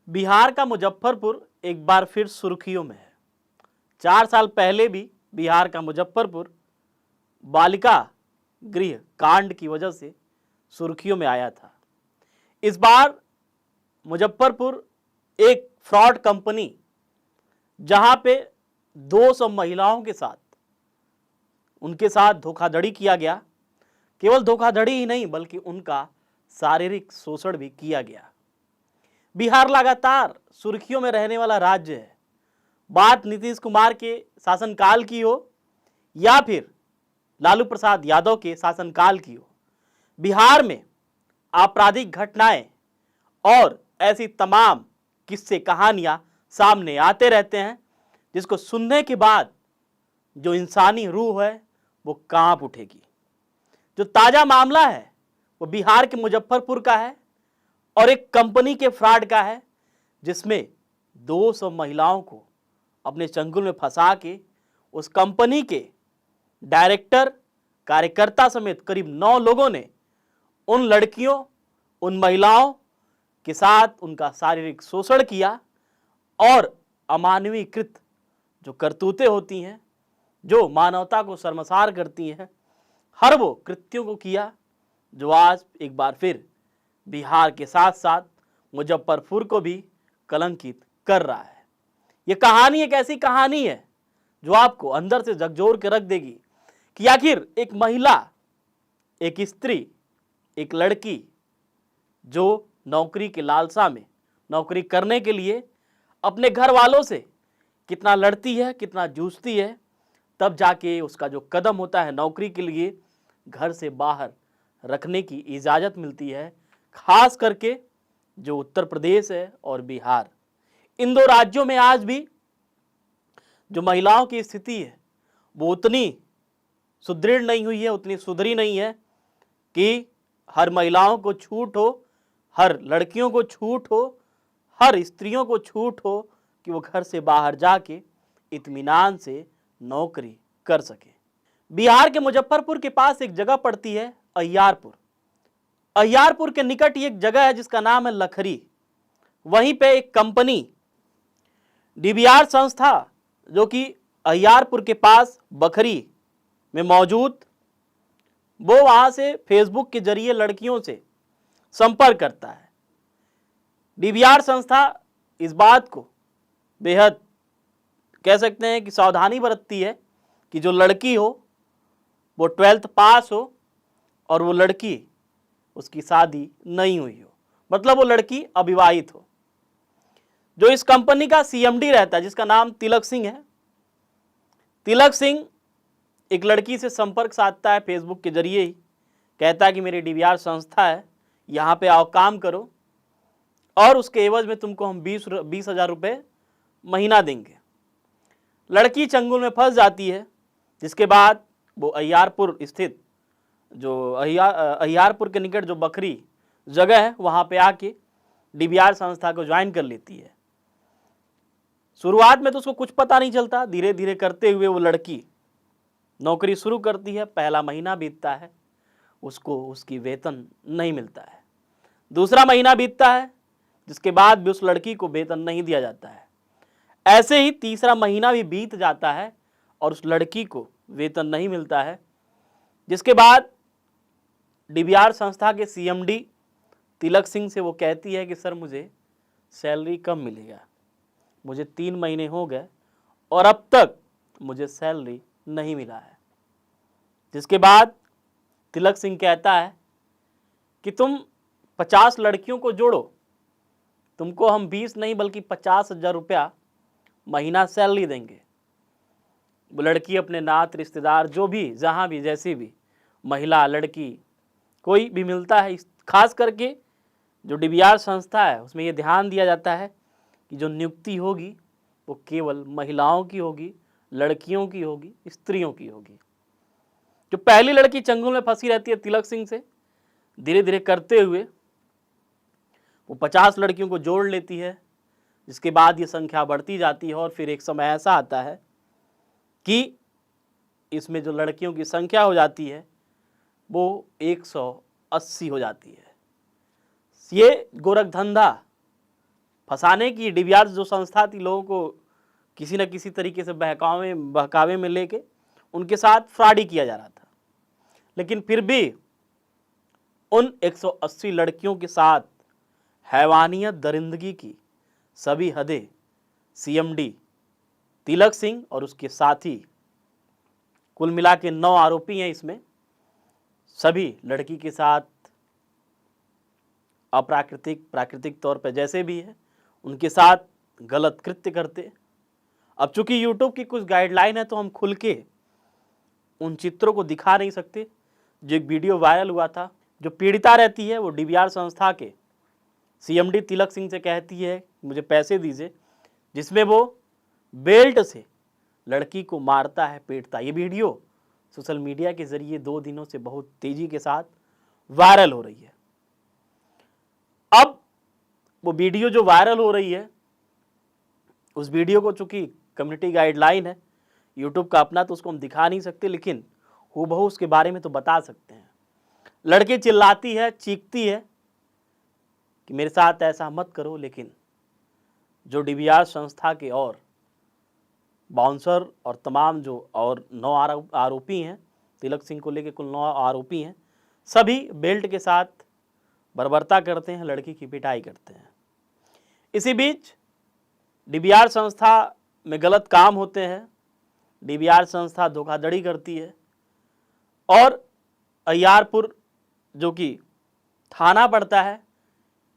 बिहार का मुजफ्फरपुर एक बार फिर सुर्खियों में है। 4 साल पहले भी बिहार का मुजफ्फरपुर बालिका गृह कांड की वजह से सुर्खियों में आया था। इस बार मुजफ्फरपुर एक फ्रॉड कंपनी, जहां पे 200 महिलाओं के साथ उनके साथ धोखाधड़ी किया गया। केवल धोखाधड़ी ही नहीं बल्कि उनका शारीरिक शोषण भी किया गया। बिहार लगातार सुर्खियों में रहने वाला राज्य है। बात नीतीश कुमार के शासनकाल की हो या फिर लालू प्रसाद यादव के शासनकाल की हो, बिहार में आपराधिक घटनाएं और ऐसी तमाम किस्से कहानियां सामने आते रहते हैं, जिसको सुनने के बाद जो इंसानी रूह है वो कांप उठेगी। जो ताजा मामला है वो बिहार के मुजफ्फरपुर का है और एक कंपनी के फ्रॉड का है, जिसमें 200 महिलाओं को अपने चंगुल में फंसा के उस कंपनी के डायरेक्टर, कार्यकर्ता समेत करीब 9 लोगों ने उन लड़कियों, उन महिलाओं के साथ उनका शारीरिक शोषण किया और अमानवीकृत जो करतूतें होती हैं, जो मानवता को शर्मसार करती हैं, हर वो कृत्यों को किया, जो आज एक बार फिर बिहार के साथ साथ मुजफ्फरपुर को भी कलंकित कर रहा है। ये कहानी एक ऐसी कहानी है जो आपको अंदर से झकझोर के रख देगी कि आखिर एक महिला, एक स्त्री, एक लड़की जो नौकरी के लालसा में नौकरी करने के लिए अपने घर वालों से कितना लड़ती है, कितना जूझती है, तब जाके उसका जो कदम होता है नौकरी के लिए घर से बाहर रखने की इजाज़त मिलती है। खास करके जो उत्तर प्रदेश है और बिहार, इन दो राज्यों में आज भी जो महिलाओं की स्थिति है वो उतनी सुदृढ़ नहीं हुई है, उतनी सुधरी नहीं है कि हर महिलाओं को छूट हो, हर लड़कियों को छूट हो, हर स्त्रियों को छूट हो कि वो घर से बाहर जाके इत्मीनान से नौकरी कर सके। बिहार के मुजफ्फरपुर के पास एक जगह पड़ती है अहियारपुर। अहियारपुर के निकट एक जगह है जिसका नाम है लखरी। वहीं पे एक कंपनी डीबीआर संस्था, जो कि अहियारपुर के पास बखरी में मौजूद, वो वहां से फेसबुक के जरिए लड़कियों से संपर्क करता है। डीबीआर संस्था इस बात को बेहद कह सकते हैं कि सावधानी बरतती है कि जो लड़की हो वो 12th पास हो और वो लड़की, उसकी शादी नहीं हुई हो, मतलब वो लड़की अविवाहित हो। जो इस कंपनी का सीएमडी रहता है, जिसका नाम तिलक सिंह है, तिलक सिंह एक लड़की से संपर्क साधता है फेसबुक के जरिए ही। कहता है कि मेरी डीबीआर संस्था है, यहाँ पे आओ, काम करो और उसके एवज में तुमको हम 20,000 रुपये महीना देंगे। लड़की चंगुल में फंस जाती है, जिसके बाद वो अहियारपुर स्थित जो अहियारपुर के निकट जो बखरी जगह है वहाँ पे आके डीबीआर संस्था को ज्वाइन कर लेती है। शुरुआत में तो उसको कुछ पता नहीं चलता, धीरे धीरे करते हुए वो लड़की नौकरी शुरू करती है। पहला महीना बीतता है, उसको उसकी वेतन नहीं मिलता है। दूसरा महीना बीतता है, जिसके बाद भी उस लड़की को वेतन नहीं दिया जाता है। ऐसे ही तीसरा महीना भी बीत जाता है और उस लड़की को वेतन नहीं मिलता है, जिसके बाद डीबीआर संस्था के सीएमडी तिलक सिंह से वो कहती है कि सर मुझे सैलरी कम मिलेगा, मुझे 3 महीने हो गए और अब तक मुझे सैलरी नहीं मिला है। जिसके बाद तिलक सिंह कहता है कि तुम 50 लड़कियों को जोड़ो, तुमको हम 20 नहीं बल्कि 50,000 रुपया महीना सैलरी देंगे। वो लड़की अपने नात रिश्तेदार, जो भी जहाँ भी जैसी भी महिला, लड़की कोई भी मिलता है, खास करके जो डीबीआर संस्था है उसमें ये ध्यान दिया जाता है कि जो नियुक्ति होगी वो केवल महिलाओं की होगी, लड़कियों की होगी, स्त्रियों की होगी। जो पहली लड़की चंगुल में फंसी रहती है तिलक सिंह से, धीरे धीरे करते हुए वो 50 लड़कियों को जोड़ लेती है। जिसके बाद ये संख्या बढ़ती जाती है और फिर एक समय ऐसा आता है कि इसमें जो लड़कियों की संख्या हो जाती है वो 180 हो जाती है। ये गोरखधंधा फंसाने की डीवीआर जो संस्था थी, लोगों को किसी न किसी तरीके से बहकावे में लेके उनके साथ फ्रॉड किया जा रहा था। लेकिन फिर भी उन 180 लड़कियों के साथ हैवानियत दरिंदगी की सभी हदें सीएमडी तिलक सिंह और उसके साथी, कुल मिला के 9 आरोपी हैं इसमें, सभी लड़की के साथ प्राकृतिक तौर पर जैसे भी है उनके साथ गलत कृत्य करते। अब चूंकि यूट्यूब की कुछ गाइडलाइन है तो हम खुल के उन चित्रों को दिखा नहीं सकते। जो एक वीडियो वायरल हुआ था, जो पीड़िता रहती है वो डीवीआर संस्था के सीएमडी तिलक सिंह से कहती है मुझे पैसे दीजिए, जिसमें वो बेल्ट से लड़की को मारता है, पीटता। ये वीडियो सोशल मीडिया के जरिए 2 दिनों से बहुत तेजी के साथ वायरल हो रही है। अब वो वीडियो जो वायरल हो रही है, उस वीडियो को चूंकि कम्युनिटी गाइडलाइन है यूट्यूब का अपना, तो उसको हम दिखा नहीं सकते, लेकिन हूबहू उसके बारे में तो बता सकते हैं। लड़की चिल्लाती है, चीखती है कि मेरे साथ ऐसा मत करो, लेकिन जो डीवीआर संस्था के और बाउंसर और तमाम जो और 9 आरोपी हैं, तिलक सिंह को लेकर कुल 9 आरोपी हैं, सभी बेल्ट के साथ बर्बरता करते हैं, लड़की की पिटाई करते हैं। इसी बीच डीवीआर संस्था में गलत काम होते हैं, डीवीआर संस्था धोखाधड़ी करती है और अय्यारपुर जो कि थाना पड़ता है,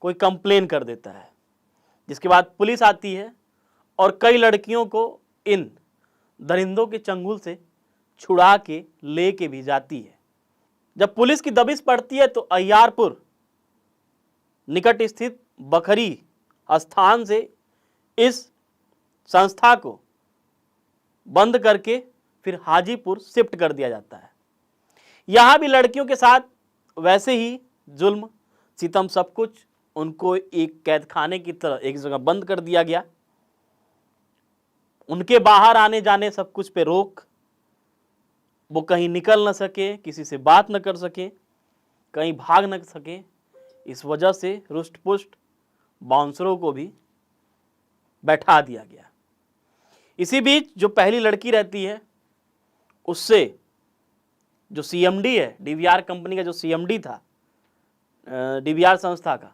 कोई कंप्लेन कर देता है, जिसके बाद पुलिस आती है और कई लड़कियों को इन दरिंदों के चंगुल से छुड़ा के लेके भी जाती है। जब पुलिस की दबिश पड़ती है तो अय्यारपुर निकट स्थित बखरी स्थान से इस संस्था को बंद करके फिर हाजीपुर शिफ्ट कर दिया जाता है। यहां भी लड़कियों के साथ वैसे ही जुल्म सितम सब कुछ, उनको एक कैद खाने की तरह एक जगह बंद कर दिया गया। उनके बाहर आने जाने सब कुछ पे रोक, वो कहीं निकल न सके, किसी से बात न कर सके, कहीं भाग न सके। इस वजह से रुष्ट पुष्ट बाउंसरों को भी बैठा दिया गया। इसी बीच जो पहली लड़की रहती है, उससे जो सीएमडी है, डीवीआर कंपनी का जो सीएमडी था डीवीआर संस्था का,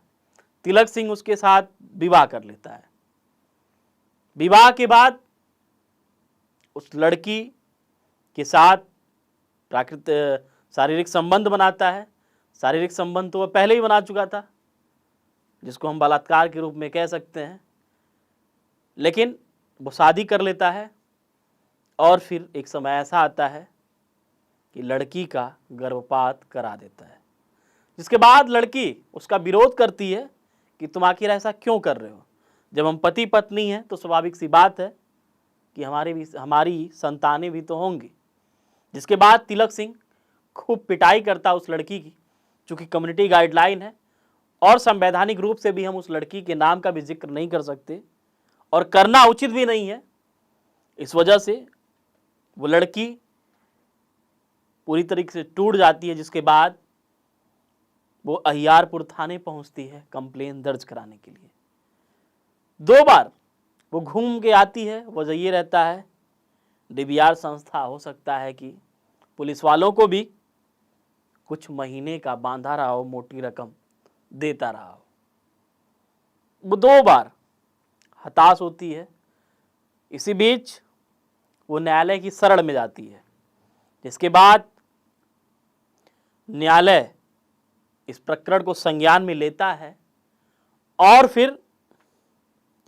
तिलक सिंह, उसके साथ विवाह कर लेता है। विवाह के बाद उस लड़की के साथ शारीरिक संबंध बनाता है। शारीरिक संबंध तो वह पहले ही बना चुका था, जिसको हम बलात्कार के रूप में कह सकते हैं, लेकिन वो शादी कर लेता है और फिर एक समय ऐसा आता है कि लड़की का गर्भपात करा देता है, जिसके बाद लड़की उसका विरोध करती है कि तुम आखिर ऐसा क्यों कर रहे हो। जब हम पति पत्नी हैं तो स्वाभाविक सी बात है कि हमारी संतानें भी तो होंगी। जिसके बाद तिलक सिंह खूब पिटाई करता उस लड़की की, चूँकि कम्युनिटी गाइडलाइन है और संवैधानिक रूप से भी हम उस लड़की के नाम का भी जिक्र नहीं कर सकते और करना उचित भी नहीं है। इस वजह से वो लड़की पूरी तरीके से टूट जाती है, जिसके बाद वो अहियारपुर थाने पहुंचती है कंप्लेन दर्ज कराने के लिए। 2 बार वो घूम के आती है। वजह ये रहता है डीवीआर संस्था हो सकता है कि पुलिस वालों को भी कुछ महीने का बांधा रहा हो, मोटी रकम देता रहा हो। वो 2 बार हताश होती है। इसी बीच वो न्यायालय की शरण में जाती है, जिसके बाद न्यायालय इस प्रकरण को संज्ञान में लेता है और फिर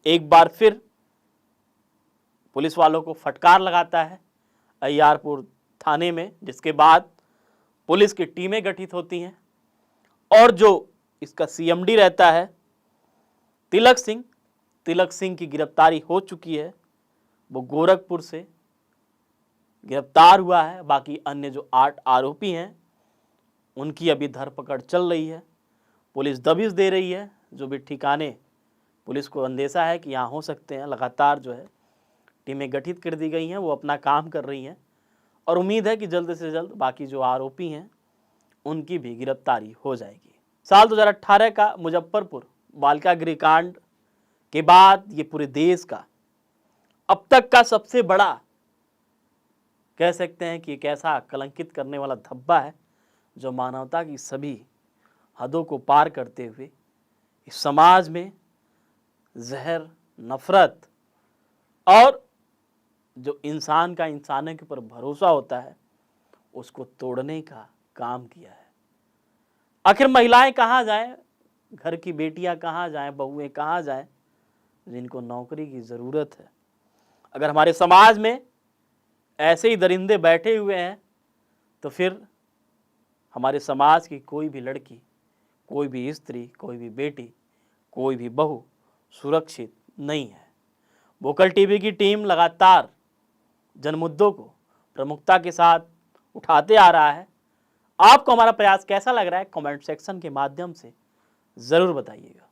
एक बार फिर पुलिस वालों को फटकार लगाता है अहियारपुर थाने में, जिसके बाद पुलिस की टीमें गठित होती हैं और जो इसका सीएमडी रहता है तिलक सिंह की गिरफ्तारी हो चुकी है। वो गोरखपुर से गिरफ्तार हुआ है। बाकी अन्य जो 8 आरोपी हैं उनकी अभी धरपकड़ चल रही है। पुलिस दबिश दे रही है, जो भी ठिकाने पुलिस को अंदेशा है कि यहाँ हो सकते हैं। लगातार जो है टीमें गठित कर दी गई हैं, वो अपना काम कर रही हैं और उम्मीद है कि जल्द से जल्द बाकी जो आरोपी हैं उनकी भी गिरफ्तारी हो जाएगी। साल 2018 का मुजफ्फरपुर बालिका गृह कांड के बाद ये पूरे देश का अब तक का सबसे बड़ा, कह सकते हैं कि एक ऐसा कलंकित करने वाला धब्बा है जो मानवता की सभी हदों को पार करते हुए इस समाज में जहर, नफरत और जो इंसान का इंसानों के ऊपर भरोसा होता है उसको तोड़ने का काम किया है। आखिर महिलाएं कहाँ जाएं, घर की बेटियां कहाँ जाएं, बहुएं कहाँ जाएं जिनको नौकरी की ज़रूरत है। अगर हमारे समाज में ऐसे ही दरिंदे बैठे हुए हैं तो फिर हमारे समाज की कोई भी लड़की, कोई भी स्त्री, कोई भी बेटी, कोई भी बहू सुरक्षित नहीं है। वोकल टीवी की टीम लगातार जन मुद्दों को प्रमुखता के साथ उठाते आ रहा है। आपको हमारा प्रयास कैसा लग रहा है कमेंट सेक्शन के माध्यम से ज़रूर बताइएगा।